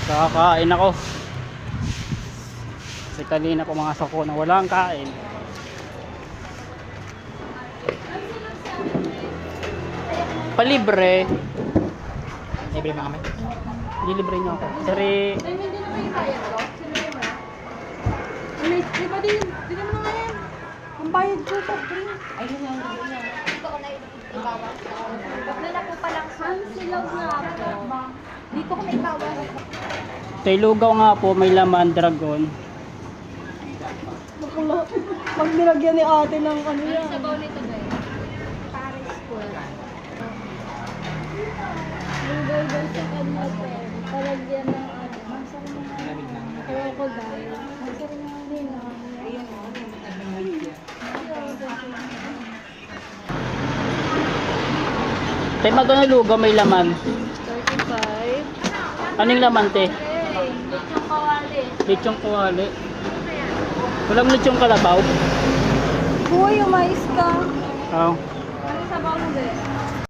Kakain ako. Kasi kanina pumasok ko na walang kain. Palibre. Libre mo kami? Nilibre niyo ako. Sorry. Ay, hindi naman yung bayad ko. Sino mo? Di ba din? Di naman na ngayon. Ang bayad ko sa drink. Ay, yun lang. Dito ko na ibawas. Huwag na po palang Ang silaw nga po. Dito ko na ibawas. Tay lugaw nga po, may laman, dragon. Nakulo. Pag nilagyan ni ate ng ano yan. Sabaw nito ba eh? Paris po. Yung golden sa kanya po. Palagyan ng ano. Masarap na nga. Ewan ko dahil. Masarap na nga din. Tay magkano lugaw, may laman? 35. Anong laman, te? Okay. Lechong kawali. Lechong kuwali. Walang lechong kalabaw? Buhay, yung mais ka. Oo. Ano sabaw mo ba?